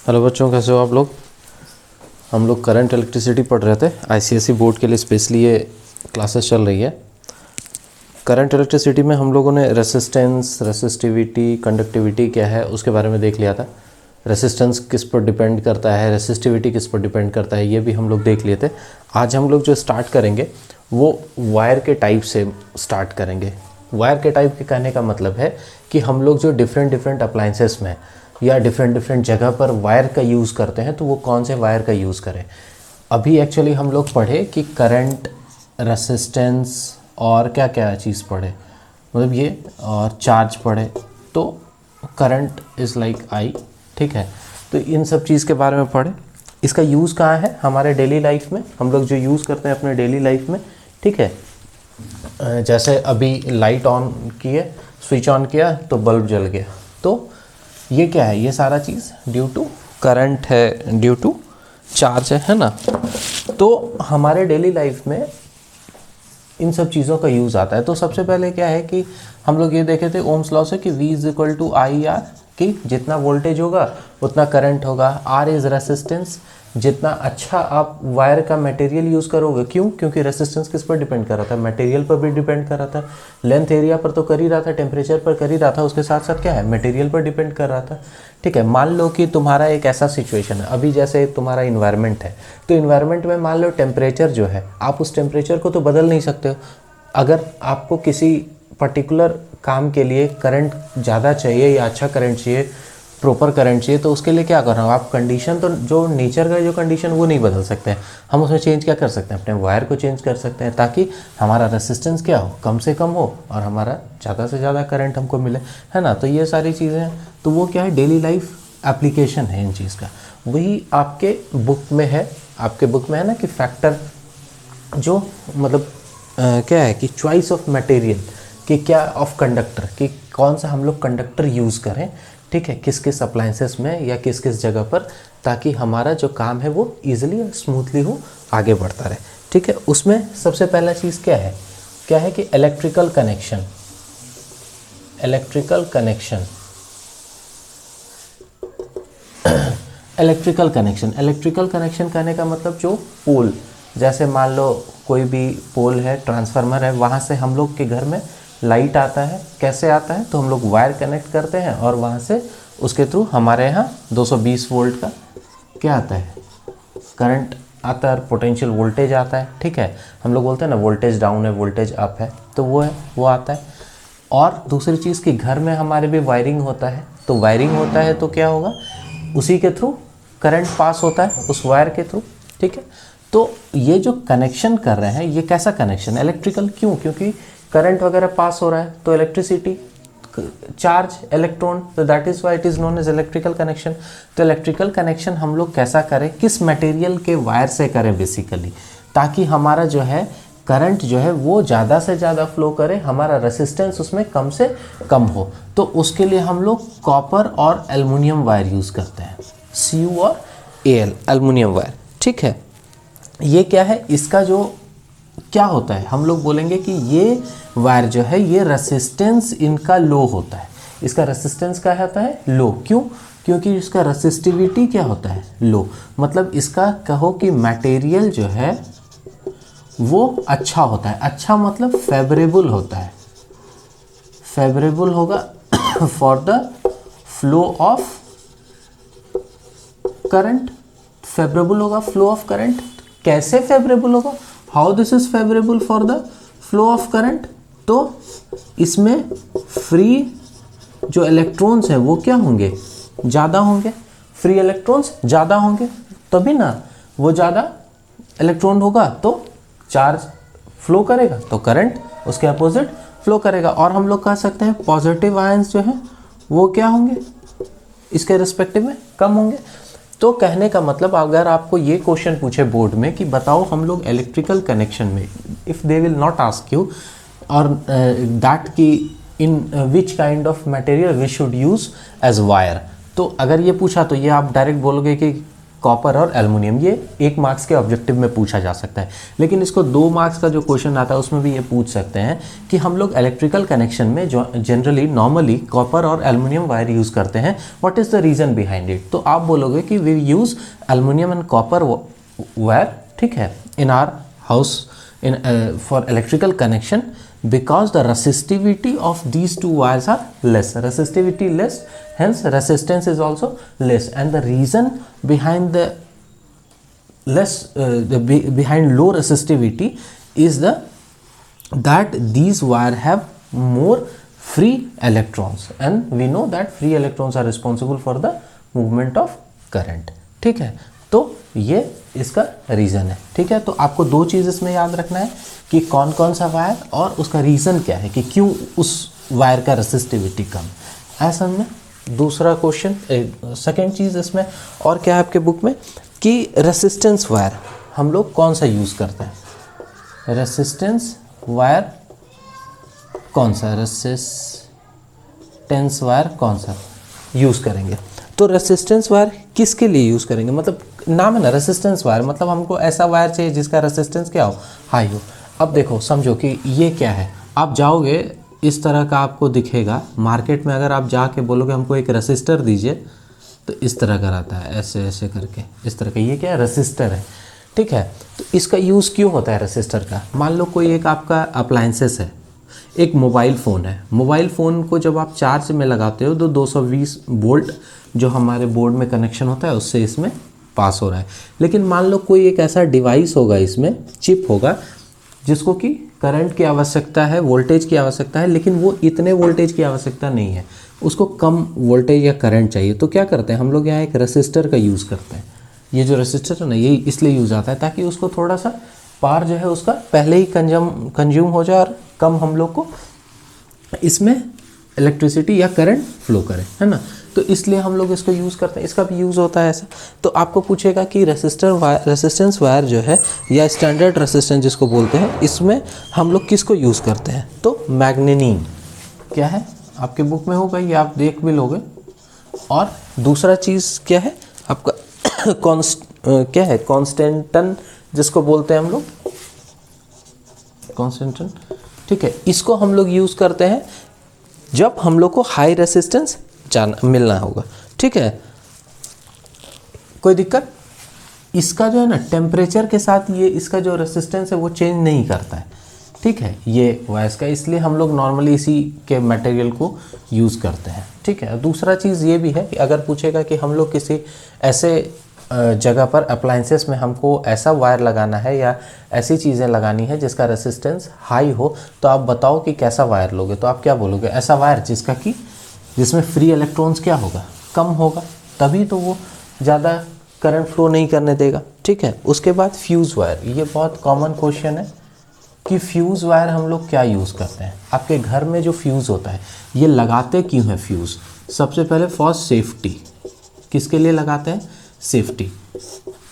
Hello बच्चों, कैसे हो आप लोग। हम लोग करंट इलेक्ट्रिसिटी पढ़ रहे थे। आईसीएसई बोर्ड के लिए स्पेशली ये क्लासेस चल रही है। करंट इलेक्ट्रिसिटी में हम लोगों ने रेसिस्टेंस, रेसिस्टिविटी, कंडक्टिविटी क्या है उसके बारे में देख लिया था। रेसिस्टेंस किस पर डिपेंड करता है, रेसिस्टिविटी किस पर डिपेंड करता है, ये भी हम लोग देख लिए थे। आज हम लोग जो स्टार्ट करेंगे वो वायर के टाइप से स्टार्ट करेंगे। वायर के टाइप के कहने का मतलब है कि हम लोग जो डिफरेंट अप्लाइंसेस में या डिफरेंट जगह पर वायर का यूज़ करते हैं तो वो कौन से वायर का यूज़ करें। अभी एक्चुअली हम लोग पढ़े कि करंट, रेसिस्टेंस और क्या क्या चीज़ पढ़े, मतलब ये और चार्ज पढ़े। तो करंट इज़ लाइक आई, ठीक है। तो इन सब चीज़ के बारे में पढ़े। इसका यूज़ कहाँ है हमारे डेली लाइफ में, हम लोग जो यूज़ करते हैं अपने डेली लाइफ में, ठीक है। जैसे अभी लाइट ऑन किए, स्विच ऑन किया तो बल्ब जल गया, तो ये क्या है, ये सारा चीज़ ड्यू टू करंट है, ड्यू टू चार्ज है ना। तो हमारे डेली लाइफ में इन सब चीज़ों का यूज़ आता है। तो सबसे पहले क्या है कि हम लोग ये देखे थे ओम्स लॉ से कि V is equal to I R, कि जितना वोल्टेज होगा उतना करंट होगा। R इज़ रेसिस्टेंस, जितना अच्छा आप वायर का मटेरियल यूज़ करोगे, क्यों, क्योंकि रेसिस्टेंस किस पर डिपेंड कर रहा था, मटेरियल पर भी डिपेंड कर रहा था। लेंथ एरिया पर तो कर ही रहा था, टेम्परेचर पर कर ही रहा था, उसके साथ साथ क्या है, मटेरियल पर डिपेंड कर रहा था, ठीक है। मान लो कि तुम्हारा एक ऐसा सिचुएशन है, अभी जैसे तुम्हारा इन्वायरमेंट है, तो इन्वायरमेंट में मान लो टेम्परेचर जो है, आप उस टेम्परेचर को तो बदल नहीं सकते हो। अगर आपको किसी पर्टिकुलर काम के लिए करंट ज़्यादा चाहिए या अच्छा करंट चाहिए, प्रॉपर करंट चाहिए, तो उसके लिए क्या करना हो आप, कंडीशन तो जो नेचर का जो कंडीशन वो नहीं बदल सकते हैं। हम उसमें चेंज क्या कर सकते हैं, अपने वायर को चेंज कर सकते हैं, ताकि हमारा रेसिस्टेंस क्या हो, कम से कम हो और हमारा ज़्यादा से ज़्यादा करंट हमको मिले, है ना। तो ये सारी चीज़ें हैं, तो वो क्या है, डेली लाइफ एप्लीकेशन है इन चीज़ का। वही आपके बुक में है, आपके बुक में है ना कि फैक्टर जो मतलब क्या है कि चॉइस ऑफ मटेरियल, कि क्या ऑफ कंडक्टर, कि कौन सा हम लोग कंडक्टर यूज़ करें, ठीक है, किस किस अप्लाइंसेस में या किस किस जगह पर, ताकि हमारा जो काम है वो ईजिली और स्मूथली हो, आगे बढ़ता रहे, ठीक है। उसमें सबसे पहला चीज़ क्या है कि electrical connection. Electrical connection electrical connection electrical connection कहने का मतलब जो पोल, जैसे मान लो कोई भी पोल है, ट्रांसफार्मर है, वहाँ से हम लोग के घर में लाइट आता है। कैसे आता है, तो हम लोग वायर कनेक्ट करते हैं और वहाँ से उसके थ्रू हमारे यहाँ 220 वोल्ट का क्या आता है, करंट आता है और पोटेंशियल वोल्टेज आता है, ठीक है। हम लोग बोलते हैं ना वोल्टेज डाउन है, वोल्टेज अप है, तो वो आता है। और दूसरी चीज़ कि घर में हमारे भी वायरिंग होता है, तो वायरिंग होता है तो क्या होगा, उसी के थ्रू करंट पास होता है, उस वायर के थ्रू, ठीक है। तो ये जो कनेक्शन कर रहे हैं, ये कैसा कनेक्शन, इलेक्ट्रिकल, क्यों, क्योंकि करंट वगैरह पास हो रहा है, तो इलेक्ट्रिसिटी, चार्ज, इलेक्ट्रॉन, तो that is why it is known as electrical connection. तो इलेक्ट्रिकल कनेक्शन हम लोग कैसा करें, किस मटेरियल के वायर से करें बेसिकली, ताकि हमारा जो है करंट जो है वो ज़्यादा से ज़्यादा फ्लो करे, हमारा रेसिस्टेंस उसमें कम से कम हो। तो उसके लिए हम लोग कॉपर और एल्युमिनियम वायर यूज़ करते हैं, Cu और Al, एल्युमिनियम वायर, ठीक है। ये क्या है, इसका जो क्या होता है, हम लोग बोलेंगे कि ये वायर जो है, ये रेसिस्टेंस इनका लो होता है। इसका रेसिस्टेंस क्या होता है, लो, क्यों, क्योंकि इसका रेसिस्टिविटी क्या होता है, लो। मतलब इसका कहो कि मटेरियल जो है वो अच्छा होता है। अच्छा मतलब फेवरेबल होता है, फेवरेबल होगा for the flow of current, favourable होगा फ्लो ऑफ करंट। कैसे फेवरेबल होगा, how this is favourable for the flow of current, तो इसमें फ्री जो इलेक्ट्रॉन्स हैं वो क्या होंगे, ज़्यादा होंगे, फ्री इलेक्ट्रॉन्स ज़्यादा होंगे, तभी ना वो ज़्यादा इलेक्ट्रॉन होगा तो चार्ज फ्लो करेगा, तो करंट उसके अपोजिट फ्लो करेगा। और हम लोग कह सकते हैं पॉजिटिव आयंस जो है वो क्या होंगे, इसके रिस्पेक्टिव में कम होंगे। तो कहने का मतलब अगर आपको ये क्वेश्चन पूछे बोर्ड में कि बताओ हम लोग इलेक्ट्रिकल कनेक्शन में, if they will not ask you और दैट कि in which kind of material we should use as wire, तो अगर ये पूछा तो ये आप डायरेक्ट बोलोगे कि कॉपर और एल्युमिनियम। ये 1 मार्क्स के ऑब्जेक्टिव में पूछा जा सकता है, लेकिन इसको 2 मार्क्स का जो क्वेश्चन आता है उसमें भी ये पूछ सकते हैं कि हम लोग इलेक्ट्रिकल कनेक्शन में जो जनरली नॉर्मली कॉपर और एल्युमिनियम वायर यूज़ करते हैं, what is the reason behind it. तो आप बोलोगे कि we use aluminium and copper wire, ठीक है, in our house in for electrical connection because the resistivity of these two wires are less, resistivity less, hence resistance is also less, and the reason behind the less behind low resistivity is that these wire have more free electrons, and we know that free electrons are responsible for the movement of current, ठीक है। तो ये इसका reason है, ठीक है। तो आपको 2 चीज़ इसमें याद रखना है कि कौन कौन सा वायर और उसका रीज़न क्या है कि क्यों उस वायर का रेसिस्टिविटी कम है। ऐसा में दूसरा क्वेश्चन, सेकेंड चीज़ इसमें और क्या है आपके बुक में कि रेसिस्टेंस वायर हम लोग कौन सा यूज़ करते हैं, रेसिस्टेंस वायर कौन सा, रेसिस्टेंस वायर कौन सा यूज़ करेंगे। तो रेसिस्टेंस वायर किसके लिए यूज़ करेंगे, मतलब नाम है ना रेसिस्टेंस वायर, मतलब हमको ऐसा वायर चाहिए जिसका रेसिस्टेंस क्या हो, हाई हो। अब देखो समझो कि ये क्या है, आप जाओगे इस तरह का आपको दिखेगा मार्केट में, अगर आप जाके बोलोगे हमको एक रेसिस्टर दीजिए तो इस तरह का रहता है, ऐसे ऐसे करके इस तरह का, ये क्या है, रेसिस्टर है, ठीक है। तो इसका यूज़ क्यों होता है रेसिस्टर का, मान लो कोई एक आपका अप्लाइंसेस है, एक मोबाइल फ़ोन है, मोबाइल फ़ोन को जब आप चार्ज में लगाते हो तो 220 वोल्ट जो हमारे बोर्ड में कनेक्शन होता है उससे इसमें पास हो रहा है। लेकिन मान लो कोई एक ऐसा डिवाइस होगा, इसमें चिप होगा जिसको कि करंट की आवश्यकता है, वोल्टेज की आवश्यकता है, लेकिन वो इतने वोल्टेज की आवश्यकता नहीं है, उसको कम वोल्टेज या करंट चाहिए। तो क्या करते हैं हम लोग, यहाँ एक रेसिस्टर का यूज़ करते हैं। ये जो रेसिस्टर है ना, ये इसलिए यूज़ आता है ताकि उसको थोड़ा सा पावर जो है उसका पहले ही कंज्यूम हो जाए और कम हम लोग को इसमें इलेक्ट्रिसिटी या करंट फ्लो करे, है ना। तो इसलिए हम लोग इसको यूज़ करते हैं, इसका भी यूज़ होता है ऐसा। तो आपको पूछेगा कि रेसिस्टेंस वायर जो है या स्टैंडर्ड रेसिस्टेंस जिसको बोलते हैं, इसमें हम लोग किसको यूज़ करते हैं, तो मैग्नेनिन क्या है आपके बुक में होगा, ये आप देख भी लोगे। और दूसरा चीज़ क्या है आपका क्या है, कॉन्स्टेंटन जिसको बोलते हैं हम लोग, कॉन्स्टेंटन, ठीक है। इसको हम लोग यूज़ करते हैं जब हम लोग को हाई रेसिस्टेंस मिलना होगा, ठीक है। कोई दिक्कत, इसका जो है ना टेम्परेचर के साथ ये इसका जो रेसिस्टेंस है वो चेंज नहीं करता है, ठीक है, ये वायर्स का, इसलिए हम लोग नॉर्मली इसी के मटेरियल को यूज़ करते हैं, ठीक है। दूसरा चीज़ ये भी है कि अगर पूछेगा कि हम लोग किसी ऐसे जगह पर अप्लाइंसेस में हमको ऐसा वायर लगाना है या ऐसी चीज़ें लगानी है जिसका रेसिस्टेंस हाई हो, तो आप बताओ कि कैसा वायर लोगे। तो आप क्या बोलोगे, ऐसा वायर जिसमें फ्री इलेक्ट्रॉन्स क्या होगा, कम होगा, तभी तो वो ज़्यादा करंट फ्लो नहीं करने देगा, ठीक है। उसके बाद फ्यूज़ वायर, ये बहुत कॉमन क्वेश्चन है कि फ्यूज़ वायर हम लोग क्या यूज़ करते हैं। आपके घर में जो फ्यूज़ होता है ये लगाते क्यों है फ्यूज़, सबसे पहले फॉर सेफ्टी, किसके लिए लगाते हैं, सेफ्टी।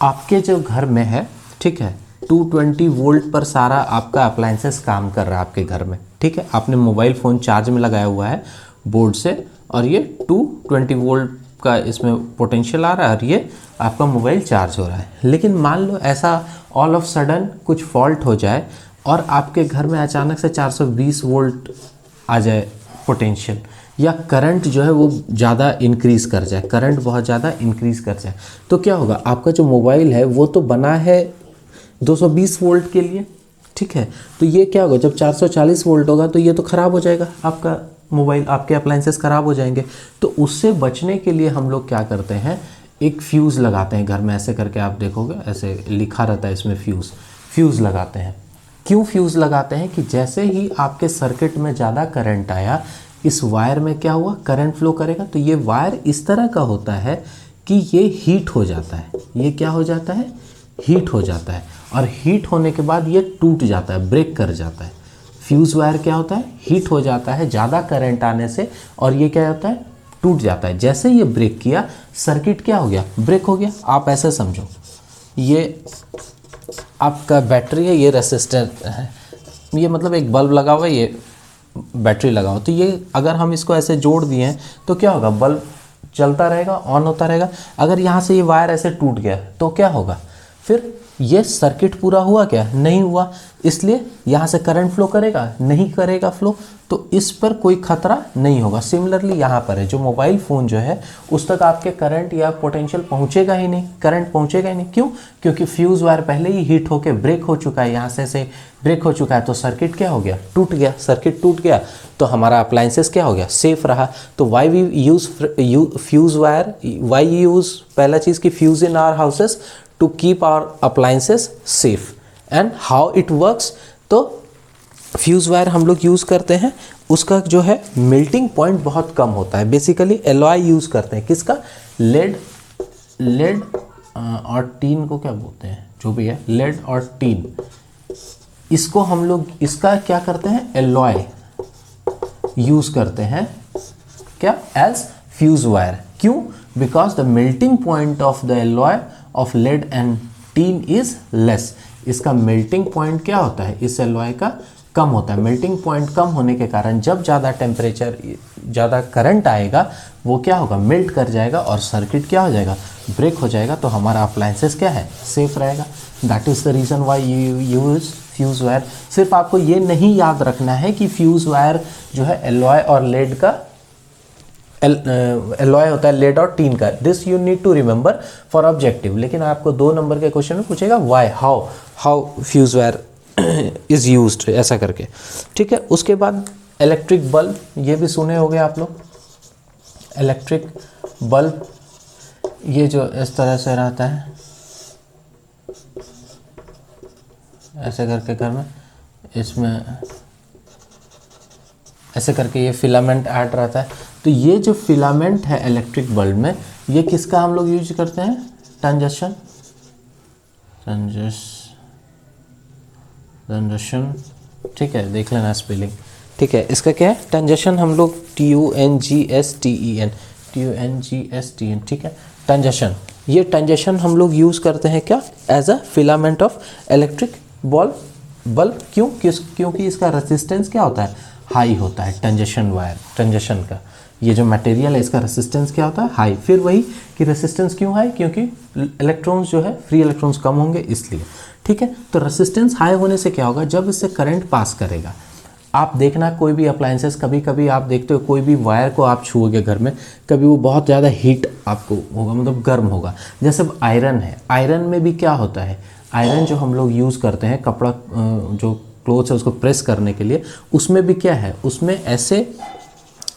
आपके जो घर में है, ठीक है, 220 वोल्ट पर सारा आपका अप्लाइंसेस काम कर रहा है आपके घर में, ठीक है। आपने मोबाइल फ़ोन चार्ज में लगाया हुआ है बोर्ड से और ये 220 वोल्ट का इसमें पोटेंशियल आ रहा है और ये आपका मोबाइल चार्ज हो रहा है। लेकिन मान लो ऐसा ऑल ऑफ सडन कुछ फॉल्ट हो जाए और आपके घर में अचानक से 420 वोल्ट आ जाए पोटेंशियल, या करंट जो है वो ज़्यादा इंक्रीज़ कर जाए, करंट बहुत ज़्यादा इंक्रीज़ कर जाए, तो क्या होगा, आपका जो मोबाइल है वो तो बना है 220 वोल्ट के लिए, ठीक है। तो ये क्या होगा, जब 440 वोल्ट होगा तो ये तो ख़राब हो जाएगा, आपका मोबाइल, आपके अप्लाइंसेस ख़राब हो जाएंगे। तो उससे बचने के लिए हम लोग क्या करते हैं, एक फ्यूज़ लगाते हैं घर में, ऐसे करके आप देखोगे ऐसे लिखा रहता है इसमें फ्यूज़ लगाते हैं। क्यों फ्यूज़ लगाते हैं कि जैसे ही आपके सर्किट में ज़्यादा करंट आया, इस वायर में क्या हुआ, करंट फ्लो करेगा, तो ये वायर इस तरह का होता है कि ये हीट हो जाता है, ये क्या हो जाता है, हीट हो जाता है, और हीट होने के बाद ये टूट जाता है, ब्रेक कर जाता है। फ्यूज़ वायर क्या होता है, हीट हो जाता है ज़्यादा करंट आने से, और ये क्या होता है, टूट जाता है। जैसे ये ब्रेक किया, सर्किट क्या हो गया, ब्रेक हो गया। आप ऐसे समझो, ये आपका बैटरी है, ये रेसिस्टर है, ये मतलब एक बल्ब लगा हुआ है, ये बैटरी लगा हुआ, तो ये अगर हम इसको ऐसे जोड़ दिए हैं तो क्या होगा, बल्ब चलता रहेगा, ऑन होता रहेगा। अगर यहाँ से ये वायर ऐसे टूट गया तो क्या होगा, फिर ये सर्किट पूरा हुआ क्या, नहीं हुआ। इसलिए यहाँ से करंट फ्लो करेगा, नहीं करेगा फ्लो, तो इस पर कोई खतरा नहीं होगा। सिमिलरली यहाँ पर है, जो मोबाइल फ़ोन जो है उस तक आपके करंट या पोटेंशियल पहुँचेगा ही नहीं, करंट पहुँचेगा ही नहीं। क्यों? क्योंकि फ्यूज़ वायर पहले ही हीट होके ब्रेक हो चुका है, यहाँ से ब्रेक हो चुका है, तो सर्किट क्या हो गया, टूट गया। सर्किट टूट गया तो हमारा अप्लायंसेस क्या हो गया, सेफ रहा। तो why we use fuse wire, why use, पहला चीज़ कि fuse in our houses to keep our appliances safe. And how it works, तो फ्यूज़ वायर हम लोग यूज़ करते हैं, उसका जो है मेल्टिंग पॉइंट बहुत कम होता है। बेसिकली एलॉय यूज़ करते हैं, किसका, लेड और टीन को क्या बोलते हैं, जो भी है लेड और टीन, इसको हम लोग इसका क्या करते हैं, एलॉय यूज़ करते हैं क्या, एज फ्यूज़ वायर। क्यों? Because the melting point of the alloy of lead and tin is less. इसका मेल्टिंग पॉइंट क्या होता है, इस एलॉय का कम होता है। मेल्टिंग पॉइंट कम होने के कारण जब ज़्यादा टेम्परेचर, ज़्यादा करंट आएगा, वो क्या होगा, मेल्ट कर जाएगा और सर्किट क्या हो जाएगा, ब्रेक हो जाएगा। तो हमारा अप्लायंसेस क्या है, सेफ रहेगा। That is the reason why you use fuse wire. सिर्फ आपको ये नहीं याद रखना है कि फ्यूज़ वायर जो है एलॉय और लेड का, एलॉय होता है लेड और टीन का। This you need to remember for objective. लेकिन आपको 2 नंबर के क्वेश्चन में पूछेगा why, how fuse wire is used, ऐसा करके, ठीक है। उसके बाद इलेक्ट्रिक बल्ब, ये भी सुने होंगे आप लोग। इलेक्ट्रिक बल्ब ये जो इस तरह से रहता है, ऐसे करके घर में, इसमें ऐसे करके ये फिलामेंट ऐड रहता है। तो ये जो फिलामेंट है इलेक्ट्रिक बल्ब में, ये किसका हम लोग यूज करते हैं, टंजक्शन, ठीक है, देख लेना स्पेलिंग, ठीक है। इसका क्या है, टंजक्शन, हम लोग TUNGSTEN, ठीक है, टंजक्शन। ये टंजक्शन हम लोग यूज़ करते हैं क्या, as a filament of electric bulb. क्योंकि इसका रेसिस्टेंस क्या होता है, हाई होता है। टंजक्शन का ये जो मटेरियल है, इसका रेसिस्टेंस क्या होता है, हाई। फिर वही कि रेसिस्टेंस क्यों हाई, क्योंकि इलेक्ट्रॉन्स जो है, फ्री इलेक्ट्रॉन्स कम होंगे, इसलिए, ठीक है। तो रेसिस्टेंस हाई होने से क्या होगा, जब इससे करंट पास करेगा, आप देखना कोई भी अप्लायंसेस, कभी कभी आप देखते हो कोई भी वायर को आप छुओगे घर में, कभी वो बहुत ज़्यादा हीट आपको होगा, मतलब गर्म होगा। जैसे आयरन है, आयरन में भी क्या होता है, आयरन जो हम लोग यूज़ करते हैं, कपड़ा जो क्लोथ्स है उसको प्रेस करने के लिए, उसमें भी क्या है, उसमें ऐसे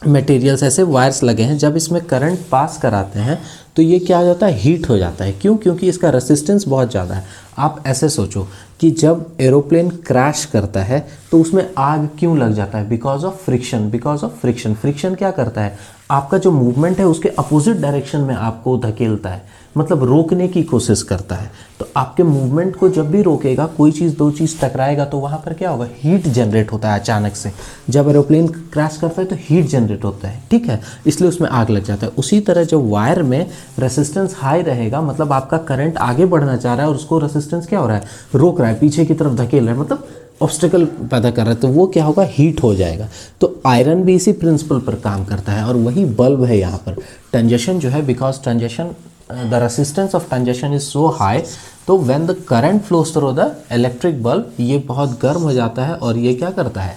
मटेरियल्स, ऐसे वायर्स लगे हैं, जब इसमें करंट पास कराते हैं तो ये क्या हो जाता है, हीट हो जाता है। क्यों? क्योंकि इसका रेसिस्टेंस बहुत ज़्यादा है। आप ऐसे सोचो कि जब एरोप्लेन क्रैश करता है तो उसमें आग क्यों लग जाता है, बिकॉज ऑफ फ्रिक्शन। फ्रिक्शन क्या करता है, आपका जो मूवमेंट है उसके अपोजिट डायरेक्शन में आपको धकेलता है, मतलब रोकने की कोशिश करता है। तो आपके मूवमेंट को जब भी रोकेगा, कोई चीज़ दो चीज़ टकराएगा, तो वहाँ पर क्या होगा, हीट जनरेट होता है अचानक से। जब एरोप्लेन क्रैश करता है तो हीट जनरेट होता है, ठीक है, इसलिए उसमें आग लग जाता है। उसी तरह जब वायर में रेसिस्टेंस हाई रहेगा, मतलब आपका करंट आगे बढ़ना चाह रहा है और उसको रेसिस्टेंस क्या हो रहा है, रोक रहा है, पीछे की तरफ धकेल रहा है, मतलब ऑब्स्टिकल पैदा कर रहा है, तो वो क्या होगा, हीट हो जाएगा। तो आयरन भी इसी प्रिंसिपल पर काम करता है, और वही बल्ब है यहाँ पर। टंजक्शन जो है, because tungsten, the resistance of tungsten is so high, तो when the current flows through the electric bulb, ये बहुत गर्म हो जाता है और ये क्या करता है,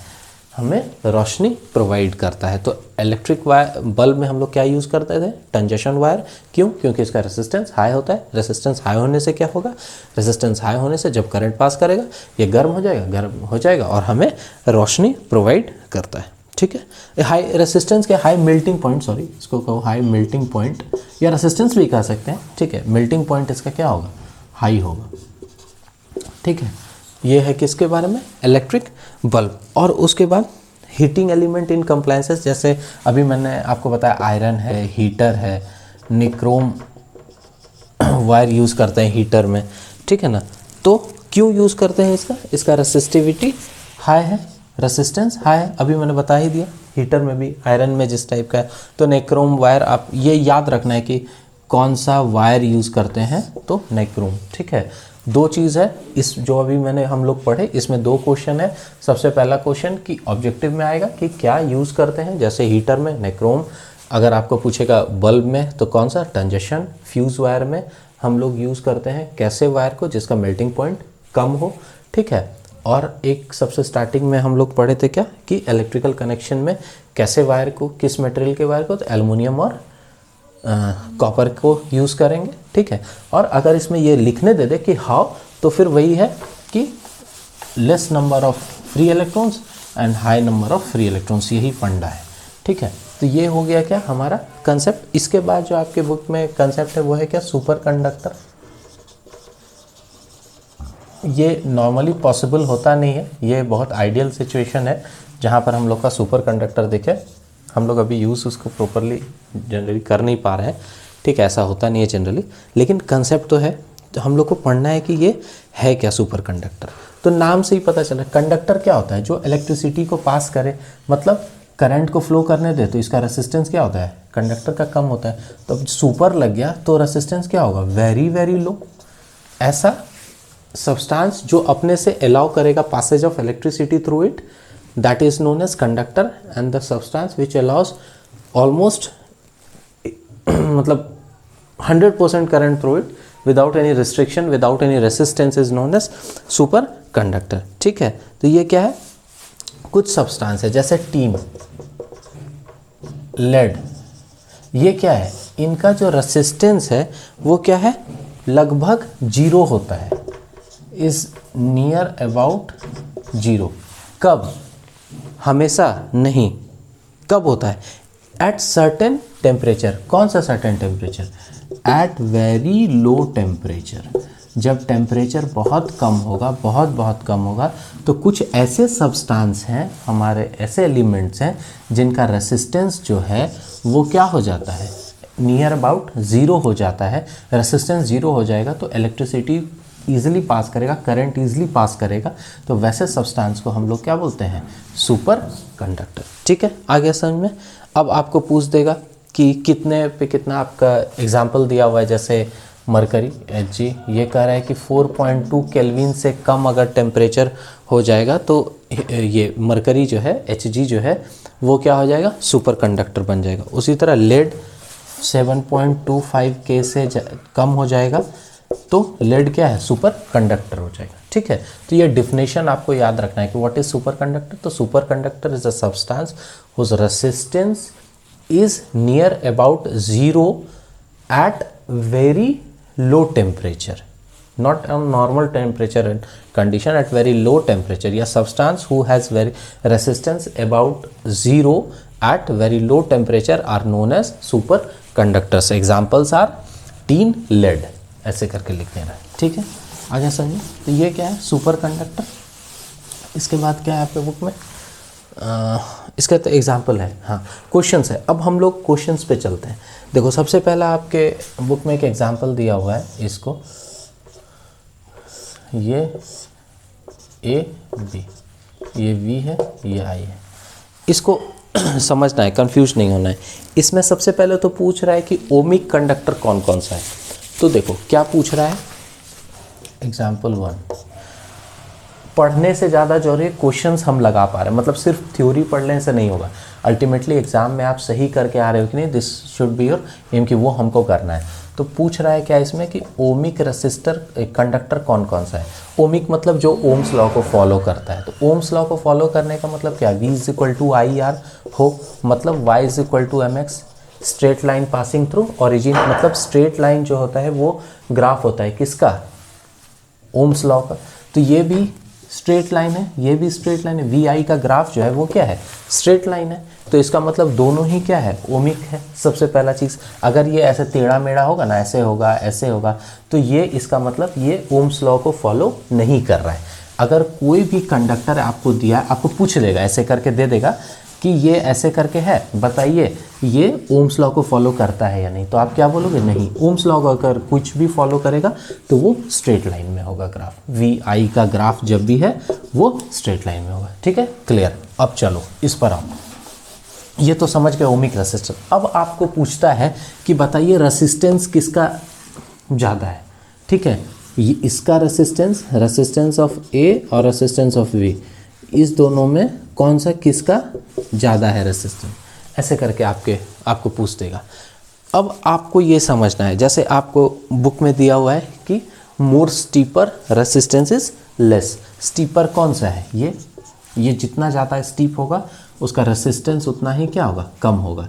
हमें रोशनी प्रोवाइड करता है। तो इलेक्ट्रिक वायर बल्ब में हम लोग क्या यूज़ करते थे, टंजक्शन वायर। क्यों? क्योंकि इसका रेसिस्टेंस हाई होता है। रेसिस्टेंस हाई होने से क्या होगा, रेसिस्टेंस हाई होने से जब करंट पास करेगा, ये गर्म हो जाएगा और हमें रोशनी प्रोवाइड करता है, ठीक है। हाई रेसिस्टेंस के हाई मेल्टिंग पॉइंट, सॉरी इसको कहो हाई मेल्टिंग पॉइंट, या रेसिस्टेंस भी कह सकते हैं, ठीक है। मेल्टिंग पॉइंट इसका क्या होगा, हाई होगा, ठीक है। ये है किसके बारे में, इलेक्ट्रिक बल्ब। और उसके बाद हीटिंग एलिमेंट इन कंप्लायंसेस, जैसे अभी मैंने आपको बताया आयरन है, हीटर है, निक्रोम वायर यूज़ करते हैं हीटर में, ठीक है ना। तो क्यों यूज़ करते हैं इसका रेसिस्टिविटी हाई है, रेसिस्टेंस हाई है, अभी मैंने बता ही दिया। हीटर में भी, आयरन में जिस टाइप का है। तो निक्रोम वायर, आप ये याद रखना है कि कौन सा वायर यूज़ करते हैं, तो निक्रोम, ठीक है। 2 चीज़ है इस, जो अभी मैंने हम लोग पढ़े, इसमें 2 क्वेश्चन है। सबसे पहला क्वेश्चन कि ऑब्जेक्टिव में आएगा कि क्या यूज़ करते हैं, जैसे हीटर में निक्रोम अगर आपको पूछेगा बल्ब में तो कौन सा, टंजक्शन। फ्यूज़ वायर में हम लोग यूज़ करते हैं कैसे वायर को, जिसका मेल्टिंग पॉइंट कम हो, ठीक है। और एक सबसे स्टार्टिंग में हम लोग पढ़े थे क्या कि इलेक्ट्रिकल कनेक्शन में कैसे वायर को, किस मटेरियल के वायर को, तो एल्युमिनियम और कॉपर को यूज़ करेंगे, ठीक है। और अगर इसमें ये लिखने दे दे कि हाउ, तो फिर वही है कि less number of free electrons and high number of free electrons, यही फंडा है, ठीक है। तो ये हो गया क्या हमारा कंसेप्ट। इसके बाद जो आपके बुक में कंसेप्ट है वो है क्या, सुपर कंडक्टर। ये नॉर्मली पॉसिबल होता नहीं है, ये बहुत आइडियल सिचुएशन है जहाँ पर हम लोग का सुपर कंडक्टर देखे, हम लोग अभी यूज़ उसको प्रॉपरली जनरली कर नहीं पा रहे हैं, ठीक है। ऐसा होता नहीं है जनरली, लेकिन कंसेप्ट तो है। तो हम लोग को पढ़ना है कि ये है क्या सुपर कंडक्टर। तो नाम से ही पता चला कंडक्टर क्या होता है, जो इलेक्ट्रिसिटी को पास करे, मतलब करंट को फ्लो करने दे, तो इसका रेसिस्टेंस क्या होता है, कंडक्टर का कम होता है। तो अब सुपर लग गया तो रेसिस्टेंस क्या होगा, वेरी वेरी लो। ऐसा सब्सटेंस जो अपने से अलाउ करेगा passage of electricity through it, that is known as conductor, and the substance which allows almost मतलब 100% current through it without any restriction, without any resistance is known as super conductor, ठीक है। तो ये क्या है, कुछ substance है जैसे टीन, लेड, ये क्या है, इनका जो रेसिस्टेंस है वो क्या है, लगभग 0 होता है, इज नियर अबाउट 0। कब, हमेशा नहीं, कब होता है, एट सर्टेन टेम्परेचर। कौन सा certain temperature, at very low temperature. जब टेम्परेचर बहुत कम होगा, बहुत बहुत कम होगा, तो कुछ ऐसे सब्सटेंस हैं, हमारे ऐसे एलिमेंट्स हैं जिनका रेसिस्टेंस जो है वो क्या हो जाता है, नियर अबाउट 0 हो जाता है। रेसिस्टेंस 0 हो जाएगा तो इलेक्ट्रिसिटी ईजिली पास करेगा, करंट ईजिली पास करेगा, तो वैसे सब्सटेंस को हम लोग क्या बोलते हैं, सुपर कंडक्टर, ठीक है। आगे समझ में। अब आपको पूछ देगा कि कितने पे कितना, आपका एग्जांपल दिया हुआ है जैसे मरकरी Hg, ये कह रहा है कि 4.2 केल्विन से कम अगर टेम्परेचर हो जाएगा तो ये मरकरी जो है Hg जो है वो क्या हो जाएगा, सुपर कंडक्टर बन जाएगा। उसी तरह लेड 7.25 के से कम हो जाएगा तो लेड क्या है, सुपर कंडक्टर हो जाएगा, ठीक है। तो ये डिफिनेशन आपको याद रखना है कि व्हाट इज सुपर कंडक्टर। तो superconductor is a substance whose resistance is near about 0 at very low temperature, not on normal temperature and condition, at very low temperature, या substance who has very resistance about 0 at very low temperature are known as superconductors. Examples are tin, lead, ऐसे करके लिख देना है, ठीक है। आगे समझिए। तो ये क्या है, सुपर कंडक्टर। इसके बाद क्या है आपके बुक में, इसका तो एग्जाम्पल है, हाँ क्वेश्चंस है। अब हम लोग क्वेश्चंस पे चलते हैं। देखो सबसे पहला आपके बुक में एक एग्जाम्पल दिया हुआ है, इसको ये ए बी, ये वी है, ये आई है, इसको समझना है, कंफ्यूज नहीं होना है। इसमें सबसे पहले तो पूछ रहा है कि ओमिक कंडक्टर कौन कौन सा है। तो देखो क्या पूछ रहा है, एग्जाम्पल 1, पढ़ने से ज़्यादा जो है क्वेश्चंस हम लगा पा रहे हैं, मतलब सिर्फ थ्योरी पढ़ लेने से नहीं होगा। अल्टीमेटली एग्जाम में आप सही करके आ रहे हो कि नहीं, this should be your aim, कि वो हमको करना है। तो पूछ रहा है क्या इसमें कि ओमिक रेसिस्टर कंडक्टर कौन कौन सा है। ओमिक मतलब जो ओम्स लॉ को फॉलो करता है। तो ओम्स लॉ को फॉलो करने का मतलब क्या, V = IR हो, मतलब Y = mx, straight line passing through origin, मतलब स्ट्रेट लाइन जो होता है वो ग्राफ होता है किसका, ओम्स लॉ का। तो ये भी स्ट्रेट लाइन है, ये भी स्ट्रेट लाइन है, VI का ग्राफ जो है वो क्या है, स्ट्रेट लाइन है। तो इसका मतलब दोनों ही क्या है, ओमिक है। सबसे पहला चीज़, अगर ये ऐसे टेढ़ा मेढ़ा होगा ना, ऐसे होगा ऐसे होगा, तो ये इसका मतलब ये ओम्स लॉ को फॉलो नहीं कर रहा है। अगर कोई भी कंडक्टर आपको दिया, आपको पूछ लेगा, ऐसे करके दे देगा कि ये ऐसे करके है, बताइए ये ओम्स लॉ को फॉलो करता है या नहीं, तो आप क्या बोलोगे, नहीं। ओम्स लॉ को अगर कुछ भी फॉलो करेगा तो वो स्ट्रेट लाइन में होगा ग्राफ। VI का ग्राफ जब भी है वो स्ट्रेट लाइन में होगा, ठीक है, क्लियर। अब चलो इस पर आओ, ये तो समझ गए ओमिक रेसिस्टेंस। अब आपको पूछता है कि बताइए रेसिस्टेंस किसका ज़्यादा है, ठीक है। ये इसका रेसिस्टेंस ऑफ A और रेसिस्टेंस ऑफ V, इस दोनों में कौन सा किसका ज़्यादा है रेसिस्टेंस। ऐसे करके आपको पूछ देगा। अब आपको ये समझना है, जैसे आपको बुक में दिया हुआ है कि more steeper resistance is less. Steeper कौन सा है? ये जितना ज़्यादा स्टीप होगा उसका रेसिस्टेंस उतना ही क्या होगा? कम होगा।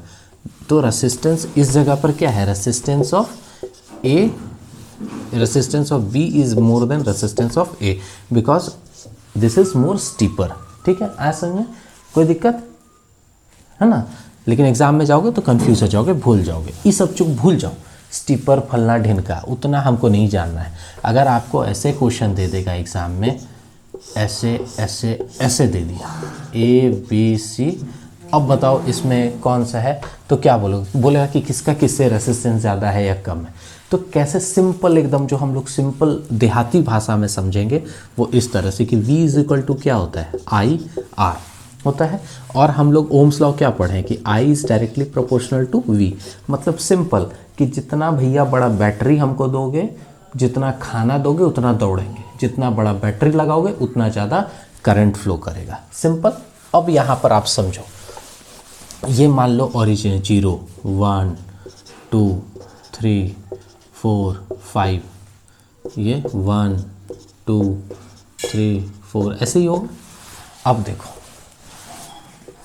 तो रेसिस्टेंस इस जगह पर क्या है? Resistance of A, resistance of B is more than resistance of A because this is more steeper. ठीक है, आज समझ में कोई दिक्कत है ना? लेकिन एग्जाम में जाओगे तो कंफ्यूज हो जाओगे, भूल जाओगे, ये सब चुप भूल जाओ। स्टीपर फलना ढिनका उतना हमको नहीं जानना है। अगर आपको ऐसे क्वेश्चन दे देगा एग्जाम में, ऐसे ऐसे ऐसे दे दिया ए बी सी, अब बताओ इसमें कौन सा है, तो क्या बोलोगे? बोलेगा कि किसका किससे रेसिस्टेंस ज़्यादा है या कम है। तो कैसे सिंपल एकदम, जो हम लोग सिंपल देहाती भाषा में समझेंगे वो इस तरह से कि V इज इक्वल टू क्या होता है? आई आर होता है। और हम लोग ओम्स लॉ क्या पढ़े हैं कि I is directly proportional to V। मतलब सिंपल कि जितना भैया बड़ा बैटरी हमको दोगे, जितना खाना दोगे उतना दौड़ेंगे, जितना बड़ा बैटरी लगाओगे उतना ज़्यादा करंट फ्लो करेगा। सिंपल। अब यहाँ पर आप समझो, ये मान लो ओरिजिन 0 1 2 3 4 5, ये 1 2 3 4 ऐसे ही होगा। अब देखो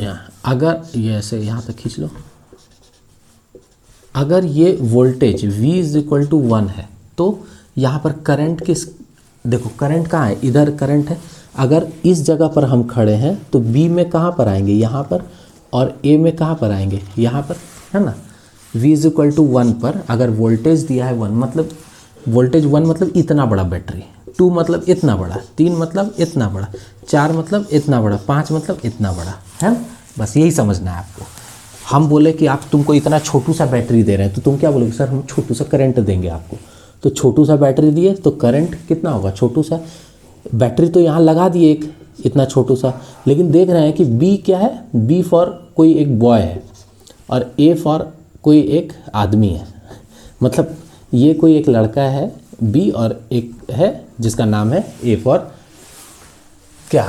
यहाँ, अगर ये ऐसे यहाँ तक खींच लो, अगर ये voltage V is equal to 1 है तो यहाँ पर करंट किस, देखो करंट कहाँ है? इधर करंट है। अगर इस जगह पर हम खड़े हैं तो B में कहाँ पर आएंगे? यहाँ पर। और A में कहाँ पर आएंगे? यहाँ पर, है ना? V इज इक्वल टू 1 पर अगर वोल्टेज दिया है 1, मतलब वोल्टेज 1 मतलब इतना बड़ा बैटरी, 2 मतलब इतना बड़ा, 3 मतलब इतना बड़ा, 4 मतलब इतना बड़ा, 5 मतलब इतना बड़ा, है ना? बस यही समझना है आपको। हम बोले कि आप तुमको इतना छोटू सा बैटरी दे रहे हैं तो तुम क्या बोलोगे? सर हम छोटू सा करंट देंगे आपको। तो छोटू सा बैटरी दिए तो करंट कितना होगा? छोटू सा बैटरी तो यहाँ लगा दिए एक इतना छोटू सा, लेकिन देख रहे हैं कि बी क्या है? बी फॉर कोई एक बॉय है और ए फॉर कोई एक आदमी है। मतलब ये कोई एक लड़का है बी और एक है जिसका नाम है ए फॉर क्या,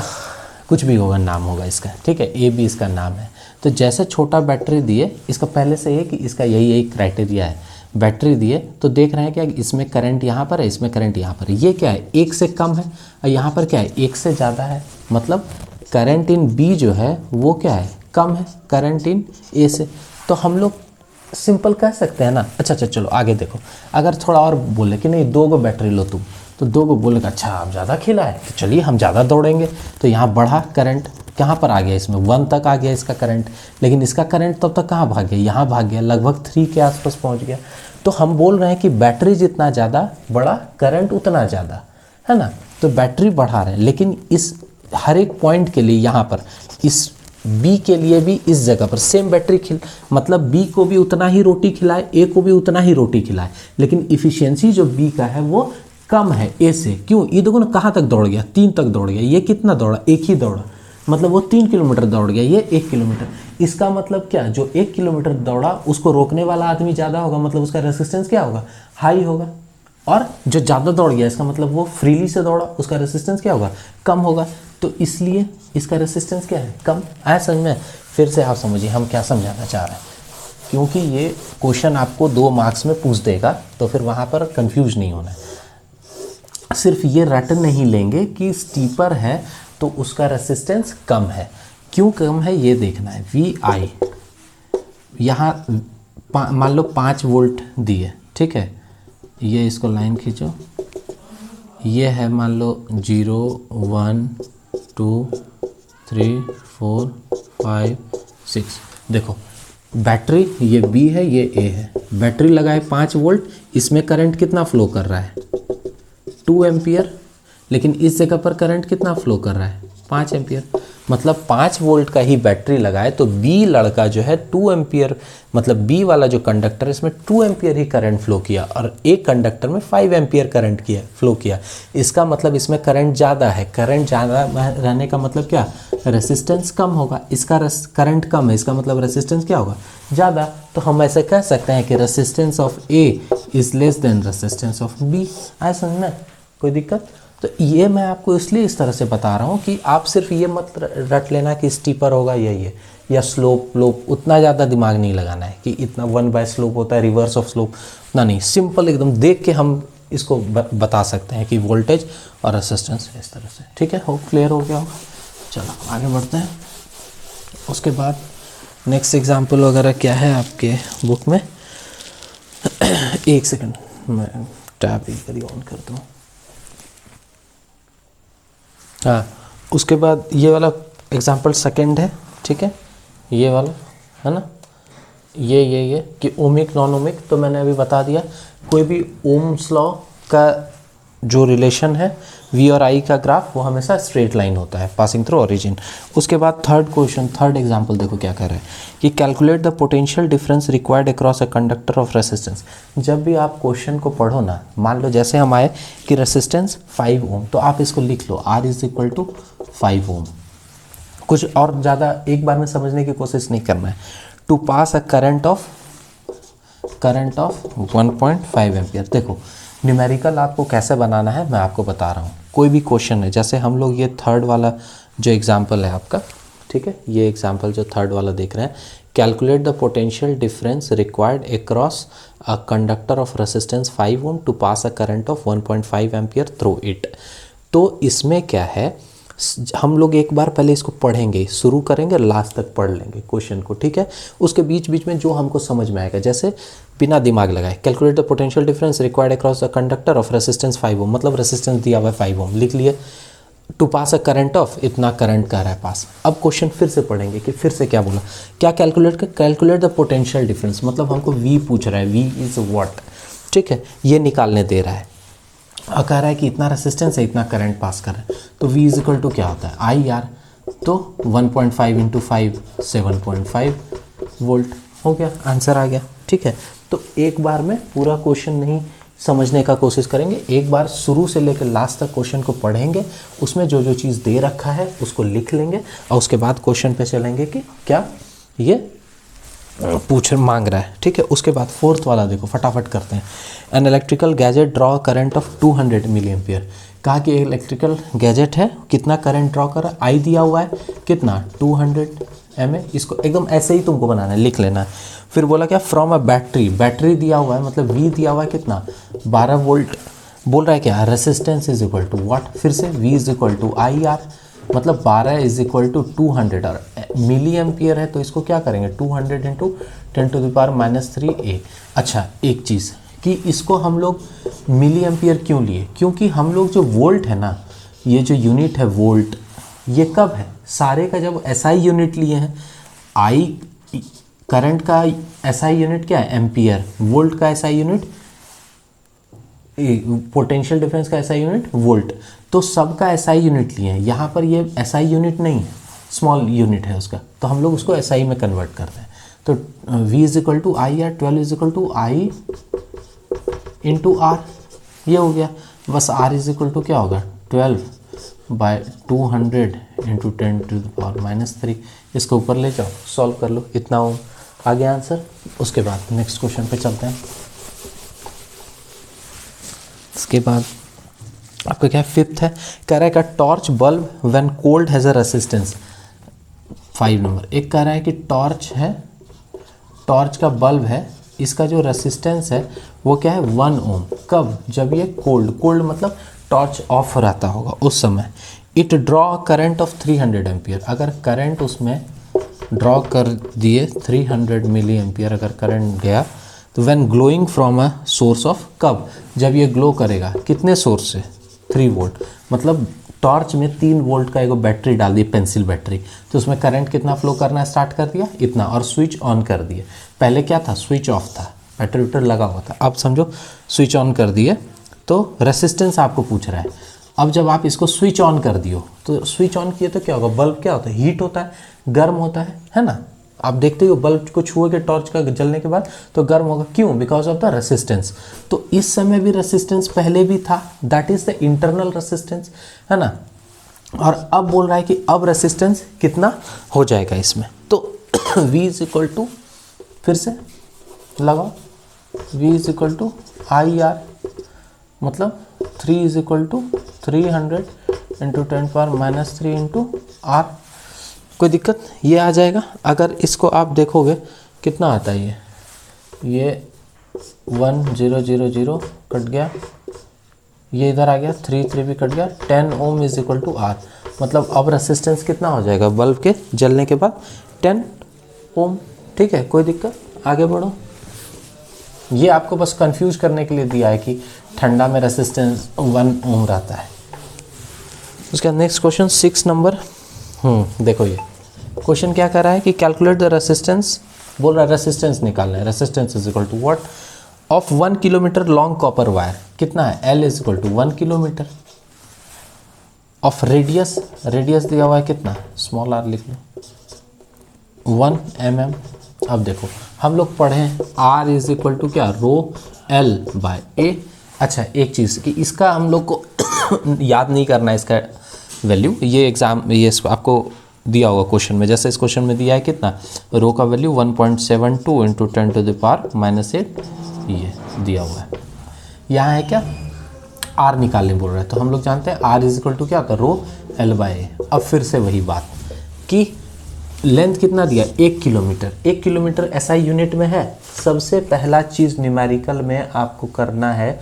कुछ भी होगा नाम होगा इसका, ठीक है? ए बी इसका नाम है। तो जैसे छोटा बैटरी दिए, इसका पहले से है कि इसका यही क्राइटेरिया है, बैटरी दिए तो देख रहे हैं क्या इसमें करंट यहाँ पर है, इसमें करंट यहाँ पर है। ये क्या है? 1 से कम है और यहाँ पर क्या है? 1 से ज़्यादा है। मतलब करंट इन बी जो है वो क्या है? कम है करंट इन ए से। तो हम लोग सिंपल कह सकते हैं ना। अच्छा चलो आगे देखो, अगर थोड़ा और बोले कि नहीं 2 गो बैटरी लो तुम, तो 2 गो बोलेगा अच्छा आप ज़्यादा खिला है तो चलिए हम ज़्यादा दौड़ेंगे। तो यहाँ बढ़ा करंट, कहाँ पर आ गया? इसमें 1 तक आ गया इसका करंट, लेकिन इसका करंट तब तक कहाँ भाग गया? यहाँ भाग गया, लगभग 3 के आसपास पहुँच गया। तो हम बोल रहे हैं कि बैटरी जितना ज़्यादा बड़ा करंट उतना ज़्यादा, है ना? तो बैटरी बढ़ा रहे हैं, लेकिन इस हर एक पॉइंट के लिए यहाँ पर इस बी के लिए भी इस जगह पर सेम बैटरी मतलब बी को भी उतना ही रोटी खिलाए, ए को भी उतना ही रोटी खिलाए, लेकिन इफिशियंसी जो बी का है वो कम है ए से। क्यों? ये देखो ना कहाँ तक दौड़ गया? 3 तक दौड़ गया। ये कितना दौड़ा? 1 ही दौड़ा, मतलब वो 3 किलोमीटर दौड़ गया, ये 1 किलोमीटर। इसका मतलब क्या? जो 1 किलोमीटर दौड़ा उसको रोकने वाला आदमी ज़्यादा होगा, मतलब उसका रेसिस्टेंस क्या होगा? हाई होगा। और जो ज़्यादा दौड़ गया इसका मतलब वो फ्रीली से दौड़ा, उसका रेसिस्टेंस क्या होगा? कम होगा। तो इसलिए इसका रेसिस्टेंस क्या है? कम। आया समझ में? फिर से आप समझिए हम क्या समझाना चाह रहे हैं, क्योंकि ये क्वेश्चन आपको 2 मार्क्स में पूछ देगा तो फिर वहाँ पर कंफ्यूज नहीं होना है। सिर्फ ये रट नहीं लेंगे कि स्टीपर है तो उसका रेसिस्टेंस कम है। क्यों कम है ये देखना है। वी आई यहाँ मान लो 5 वोल्ट दिए, ठीक है? ये इसको लाइन खींचो, ये है मान लो 0 1 2 3 4 5 6। देखो बैटरी ये B है ये A है, बैटरी लगाए 5 वोल्ट, इसमें करंट कितना फ्लो कर रहा है? 2 एम्पियर, लेकिन इस जगह पर करंट कितना फ्लो कर रहा है? 5 एम्पियर। मतलब 5 वोल्ट का ही बैटरी लगाए तो B लड़का जो है 2 एम्पियर, मतलब B वाला जो कंडक्टर इसमें 2 एम्पियर ही करंट फ्लो किया और एक कंडक्टर में 5 एम्पियर करंट फ्लो किया। इसका मतलब इसमें करंट ज़्यादा है। करंट ज़्यादा रहने का मतलब क्या? रेसिस्टेंस कम होगा। इसका करंट कम है, इसका मतलब रेसिस्टेंस क्या होगा? ज़्यादा। तो हम ऐसे कह सकते हैं कि resistance of A is less than resistance of B। आया समझ में? कोई दिक्कत? तो ये मैं आपको इसलिए इस तरह से बता रहा हूँ कि आप सिर्फ ये मत रट लेना कि स्टीपर होगा ये या स्लोप लो, उतना ज़्यादा दिमाग नहीं लगाना है कि इतना 1 बाय स्लोप होता है, रिवर्स ऑफ स्लोप, उतना नहीं, सिंपल एकदम देख के हम इसको बता सकते हैं कि वोल्टेज और रेसिस्टेंस इस तरह से। ठीक है, होप क्लियर हो गया होगा। चलो आगे बढ़ते हैं। उसके बाद नेक्स्ट एग्जाम्पल वगैरह क्या है आपके बुक में। एक सेकंड मैं टैब इधर ऑन कर दूँ। हाँ, उसके बाद ये वाला एग्जाम्पल सेकंड है। ठीक है, ये वाला है ना, ये कि ओमिक नॉन ओमिक, तो मैंने अभी बता दिया। कोई भी ओम्स लॉ का जो रिलेशन है वी और आई का ग्राफ, वो हमेशा स्ट्रेट लाइन होता है पासिंग थ्रू ओरिजिन। उसके बाद थर्ड क्वेश्चन, थर्ड एग्जांपल देखो क्या कह रहा है कि calculate the potential difference required across a conductor of resistance. जब भी आप क्वेश्चन को पढ़ो ना, मान लो जैसे हम आए कि रेसिस्टेंस 5 ओम, तो आप इसको लिख लो R = 5 ओम। कुछ और ज़्यादा एक बार में समझने की कोशिश नहीं करना है। To pass a current of 1.5 ampere. देखो न्यूमेरिकल आपको कैसे बनाना है मैं आपको बता रहा हूँ। कोई भी क्वेश्चन है, जैसे हम लोग ये थर्ड वाला जो एग्जांपल है आपका, ठीक है, ये एग्जांपल जो थर्ड वाला देख रहे हैं, calculate the potential difference required across a conductor of resistance 5 ohm to pass a current of 1.5 ampere through it. तो इसमें क्या है, हम लोग एक बार पहले इसको पढ़ेंगे, शुरू करेंगे, लास्ट तक पढ़ लेंगे क्वेश्चन को। ठीक है, उसके बीच बीच में जो हमको समझ में आएगा, जैसे बिना दिमाग लगाए, calculate the potential difference required across the conductor of resistance 5 ohm, मतलब रेसिस्टेंस दिया हुआ है 5 ओम, लिख लिए। To pass a current of, इतना करंट का रहा है पास। अब क्वेश्चन फिर से पढ़ेंगे कि फिर से क्या बोला, क्या कैलकुलेट द पोटेंशियल डिफरेंस, मतलब हमको V पूछ रहा है, V इज व्हाट। ठीक है, ये निकालने दे रहा है और कह रहा है कि इतना रेसिस्टेंस है, इतना करंट पास कर रहा है, तो V = क्या होता है IR, तो 1.5 × 5 7.5 वोल्ट हो गया, आंसर आ गया। ठीक है, तो एक बार में पूरा क्वेश्चन नहीं समझने का कोशिश करेंगे, एक बार शुरू से लेकर लास्ट तक क्वेश्चन को पढ़ेंगे, उसमें जो जो चीज़ दे रखा है उसको लिख लेंगे और उसके बाद क्वेश्चन पे चलेंगे कि क्या ये मांग रहा है। ठीक है, उसके बाद फोर्थ वाला देखो, फटाफट करते हैं। An electrical gadget draw current of 200 milliampere. कहा कि इलेक्ट्रिकल गैजेट है, कितना करंट ड्रॉ कर रहा है, आई दिया हुआ है कितना 200 mA। इसको एकदम ऐसे ही तुमको बनाना है, लिख लेना है। फिर बोला क्या, फ्रॉम अ बैटरी, बैटरी दिया हुआ है, मतलब V दिया हुआ है कितना 12 वोल्ट। बोल रहा है क्या, resistance is equal to what, फिर से V = IR, मतलब 12 = 200 और मिली एम्पियर है, तो इसको क्या करेंगे 200 × 10⁻³ A। अच्छा एक चीज़ कि इसको हम लोग मिली एम्पियर क्यों लिए, क्योंकि हम लोग जो वोल्ट है ना, ये जो यूनिट है वोल्ट, ये कब है, सारे का जब SI यूनिट लिए हैं, I करंट का SI यूनिट क्या है एम्पियर, वोल्ट का SI यूनिट, पोटेंशियल डिफरेंस का SI यूनिट वोल्ट, तो सबका SI यूनिट लिए हैं। यहाँ पर ये SI यूनिट नहीं है, स्मॉल यूनिट है उसका, तो हम लोग उसको SI में कन्वर्ट करते हैं। तो V = IR, 12 = I × R, ये हो गया। बस R = क्या होगा 12/200 × 10⁻³ इसको ऊपर ले जाओ, सॉल्व कर लो, इतना हो आ गया आंसर। उसके बाद नेक्स्ट क्वेश्चन पे चलते हैं। इसके बाद आपका क्या फिफ्थ है, कह रहा है कि torch bulb when cold has a resistance 5 number. एक कह रहा है कि टॉर्च है, टॉर्च का बल्ब है, इसका जो रेसिस्टेंस है वो क्या है 1 ओम। कब, जब ये कोल्ड मतलब टॉर्च ऑफ रहता होगा उस समय। It draw current of 300 ampere, अगर करंट उसमें ड्रॉ कर दिए 300 मिली एम्पियर अगर करंट गया, तो when glowing from a source of, कब, जब ये ग्लो करेगा कितने सोर्स से 3 वोल्ट, मतलब टॉर्च में 3 वोल्ट का एक बैटरी डाल दी, पेंसिल बैटरी, तो उसमें करंट कितना फ्लो करना स्टार्ट कर दिया इतना, और स्विच ऑन कर दिए। पहले क्या था, स्विच ऑफ था, बैटरी उटर लगा हुआ था, अब समझो स्विच ऑन कर दिए, तो रेसिस्टेंस आपको पूछ रहा है। अब जब आप इसको स्विच ऑन कर दियो, तो स्विच ऑन किए तो क्या होगा, बल्ब क्या होता है, हीट होता है, गर्म होता है ना। आप देखते हो बल्ब को छुओगे टॉर्च का जलने के बाद तो गर्म होगा, क्यों, बिकॉज ऑफ द रेसिस्टेंस। तो इस समय भी रेसिस्टेंस पहले भी था, that is the internal resistance, है ना। और अब बोल रहा है कि अब रेसिस्टेंस कितना हो जाएगा इसमें, तो V = फिर से लगाओ, V = IR, मतलब 3 = 300 इंटू 10⁻³ इंटू R। कोई दिक्कत, ये आ जाएगा। अगर इसको आप देखोगे कितना आता है, ये 1000 कट गया, ये इधर आ गया, 3 भी कट गया, 10 ओम इज इक्वल टू R। मतलब अब रेसिस्टेंस कितना हो जाएगा बल्ब के जलने के बाद, 10 ओम। ठीक है, कोई दिक्कत, आगे बढ़ो। ये आपको बस कंफ्यूज करने के लिए दिया है कि ठंडा में रेसिस्टेंस 1 ओम रहता है। उसका नेक्स्ट क्वेश्चन 6 नंबर। देखो ये क्वेश्चन क्या कर रहा है कि कैलकुलेट द रेसिस्टेंस, बोल रहा है रेसिस्टेंस निकालना है। Resistance is equal to what of 1 kilometre long copper wire, कितना है, L is equal to 1 kilometre of radius, radius दिया हुआ है कितना, स्मॉल r लिख लो, 1 mm। अब देखो हम लोग पढ़े R इज इक्वल टू क्या, रो L बाय A। अच्छा एक चीज़ कि इसका हम लोग को याद नहीं करना है इसका वैल्यू, ये एग्जाम ये आपको दिया होगा क्वेश्चन में। जैसे इस क्वेश्चन में दिया है कितना, रो का वैल्यू 1.72 इंटू 10⁻⁻8 ये दिया हुआ है। यहाँ है क्या, R निकालने बोल रहा है, तो हम लोग जानते हैं R इज इक्वल टू क्या होता है, रो L बाय A। अब फिर से वही बात कि लेंथ कितना दिया, 1 किलोमीटर। 1 किलोमीटर SI यूनिट में है। सबसे पहला चीज़ न्यूमेरिकल में आपको करना है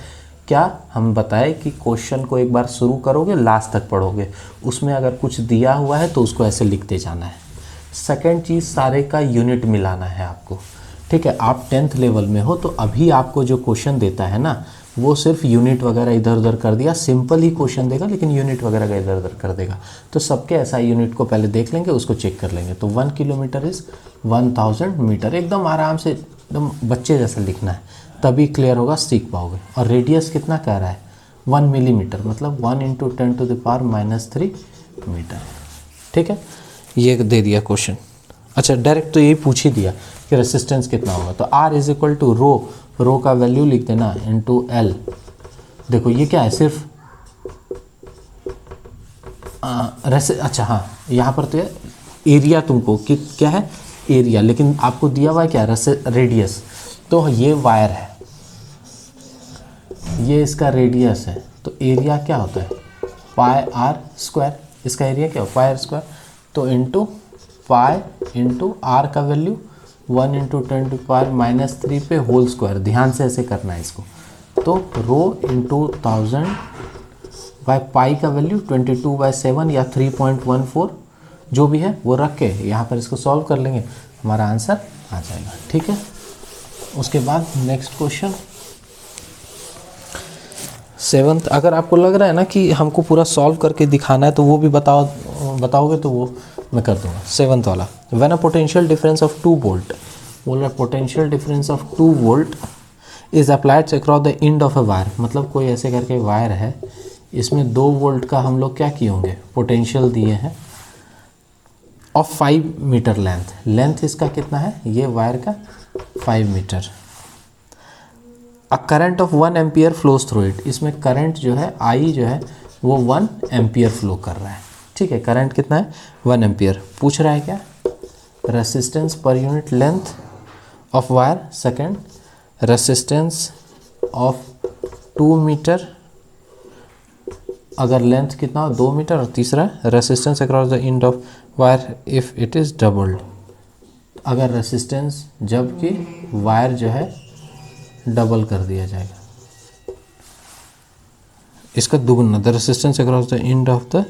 क्या, हम बताएं कि क्वेश्चन को एक बार शुरू करोगे लास्ट तक पढ़ोगे, उसमें अगर कुछ दिया हुआ है तो उसको ऐसे लिखते जाना है। सेकंड चीज़, सारे का यूनिट मिलाना है आपको। ठीक है, आप 10th लेवल में हो तो अभी आपको जो क्वेश्चन देता है ना, वो सिर्फ यूनिट वगैरह इधर उधर कर दिया, सिंपल ही क्वेश्चन देगा लेकिन यूनिट वगैरह का इधर उधर कर देगा। तो सबके ऐसा यूनिट को पहले देख लेंगे, उसको चेक कर लेंगे। तो 1 किलोमीटर इज़ 1000 मीटर, एकदम आराम से एकदम बच्चे जैसा लिखना है, तभी क्लियर होगा, सीख पाओगे। और रेडियस कितना कह रहा है, 1 मिलीमीटर, मतलब 1 इंटू 10⁻³ मीटर। ठीक है, ये दे दिया क्वेश्चन। अच्छा डायरेक्ट तो यही पूछ ही दिया कि रेसिस्टेंस कितना होगा, तो R इज इक्वल टू रो का वैल्यू लिख देना इंटू L। देखो ये क्या है, सिर्फ अच्छा हाँ, यहाँ पर तो एरिया तुमको कि क्या है, एरिया, लेकिन आपको दिया हुआ है क्या, रेडियस। तो ये वायर है, ये इसका रेडियस है, तो एरिया क्या होता है, πr²। इसका एरिया क्या हो, πr²। तो इंटू पाई इंटू R का वैल्यू 1 इंटू 10⁻³ पे होल स्क्वायर। ध्यान से ऐसे करना है इसको। तो रो इंटू 1000 बाय पाई का वैल्यू 22/7 या 3.14 जो भी है वो रख के यहाँ पर इसको सॉल्व कर लेंगे, हमारा आंसर आ जाएगा। ठीक है, उसके बाद नेक्स्ट क्वेश्चन 7th। अगर आपको लग रहा है ना कि हमको पूरा सॉल्व करके दिखाना है तो वो भी बताओगे तो वो मैं कर दूंगा। 7th वाला, when a potential difference of 2 volt, बोल रहा है potential difference of 2 volt is applied across the end of a wire. मतलब कोई ऐसे करके वायर है, इसमें 2 वोल्ट का हम लोग क्या किए होंगे, पोटेंशियल दिए हैं, ऑफ 5 मीटर लेंथ इसका कितना है, ये वायर का 5 metre. A current of 1 ampere flows through it. इसमें करंट जो है I जो है वो 1 एम्पियर फ्लो कर रहा है। ठीक है, करंट कितना है, 1 एम्पियर। पूछ रहा है क्या, resistance per unit length of wire. Second, resistance of 2 metre अगर लेंथ कितना हो, 2 मीटर। और तीसरा, resistance across the end of wire if it is doubled. अगर रेसिस्टेंस जबकि वायर जो है डबल कर दिया जाएगा, इसका दुगुना, the resistance across the end of the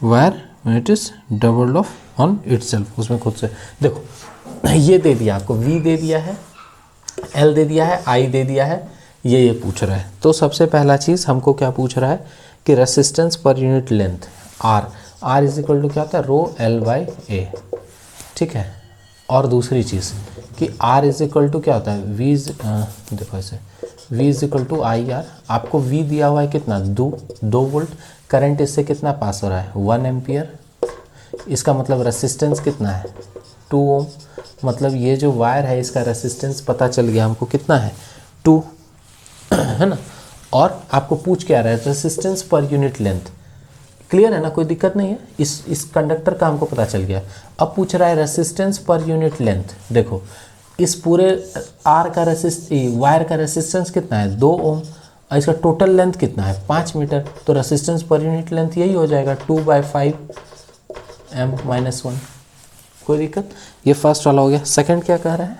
wire it is doubled of on itself. उसमें खुद से देखो, ये दे दिया आपको, V दे दिया है, L दे दिया है, I दे दिया है, ये पूछ रहा है। तो सबसे पहला चीज़ हमको क्या पूछ रहा है कि resistance per unit length R is equal to क्या होता है, रो L बाई A। ठीक है, और दूसरी चीज़ कि R इज इक्वल टू क्या होता है, देखो ऐसे V is equal to IR। आपको V दिया हुआ है कितना, 2 वोल्ट, करंट इससे कितना पास हो रहा है, 1 एम्पियर। इसका मतलब रेसिस्टेंस कितना है, 2 ओम। मतलब ये जो वायर है इसका रेसिस्टेंस पता चल गया हमको कितना है, 2 है ना। और आपको पूछ क्या रहा है, resistance per unit length. Clear है ना, कोई दिक्कत नहीं है, इस कंडक्टर का हमको पता चल गया। अब पूछ रहा है रेसिस्टेंस पर यूनिट लेंथ। देखो इस पूरे वायर का रेसिस्टेंस कितना है, 2 ओम, और इसका टोटल लेंथ कितना है 5 मीटर, तो रेसिस्टेंस पर यूनिट लेंथ यही हो जाएगा 2/5 m-1। कोई दिक्कत? ये फर्स्ट वाला हो गया। सेकंड क्या कह रहा है,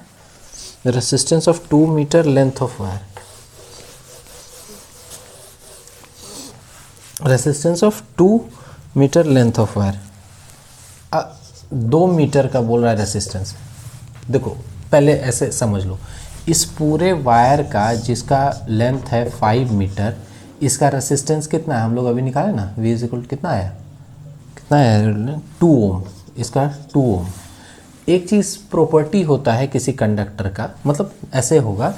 resistance of 2 metre length of wire, resistance of 2 metre length of wire, 2 metre का बोल रहा है रेसिस्टेंस। देखो पहले ऐसे समझ लो, इस पूरे वायर का जिसका लेंथ है 5 मीटर, इसका रेसिस्टेंस कितना है, हम लोग अभी निकाले ना, V इक्वल कितना है, 2 ओम, इसका 2 ओम। एक चीज़ प्रॉपर्टी होता है किसी कंडक्टर का, मतलब ऐसे होगा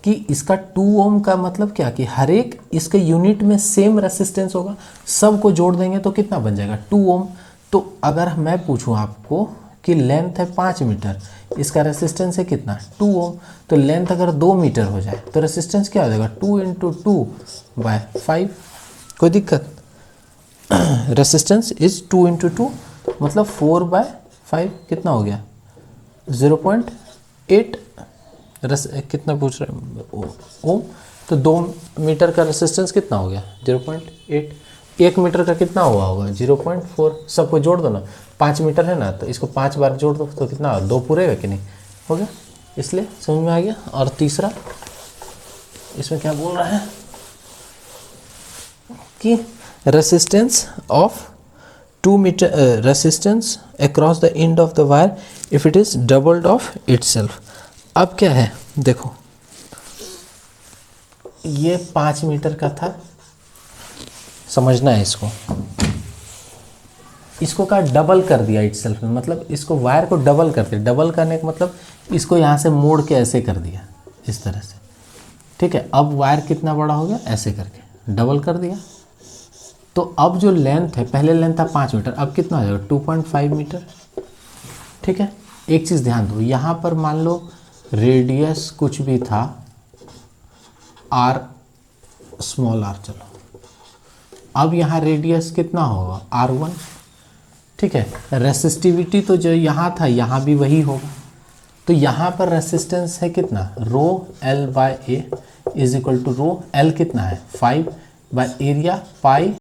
कि इसका 2 ओम का मतलब क्या कि हर एक इसके यूनिट में सेम रेसिस्टेंस होगा, सब को जोड़ देंगे तो कितना बन जाएगा 2 ओम। तो अगर मैं पूछूं आपको कि लेंथ है 5 मीटर, इसका रेसिस्टेंस है कितना 2 ओम, तो लेंथ अगर 2 मीटर हो जाए तो रेसिस्टेंस क्या हो जाएगा 2 × 2/5। कोई दिक्कत? रेसिस्टेंस इज 2 × 2 मतलब 4/5 कितना हो गया 0.8 कितना पूछ रहे हैं ओम, तो 2 मीटर का रेसिस्टेंस कितना हो गया 0.8। 1 मीटर का कितना हुआ होगा 0.4। सबको जोड़ दो ना, 5 मीटर है ना, तो इसको 5 बार जोड़ दो तो कितना हो, 2 पूरे कि नहीं हो गया, इसलिए समझ में आ गया। और तीसरा इसमें क्या बोल रहा है कि resistance of 2 metre resistance across the end of the wire if it is doubled of itself. अब क्या है देखो, ये 5 मीटर का था, समझना है इसको का डबल कर दिया इटसेल्फ में, मतलब इसको वायर को डबल कर दिया। डबल करने का मतलब इसको यहाँ से मोड़ के ऐसे कर दिया इस तरह से, ठीक है। अब वायर कितना बड़ा हो गया, ऐसे करके डबल कर दिया। तो अब जो लेंथ है, पहले लेंथ था 5 मीटर, अब कितना हो जाएगा 2.5 मीटर, ठीक है। एक चीज़ ध्यान दो, यहाँ पर मान लो रेडियस कुछ भी था r स्मॉल r, चलो अब यहाँ रेडियस कितना होगा r1, ठीक है। रेसिस्टिविटी तो जो यहाँ था यहाँ भी वही होगा, तो यहाँ पर रेसिस्टेंस है कितना ρl/a is equal to ρl कितना है 5 बाय एरिया पाई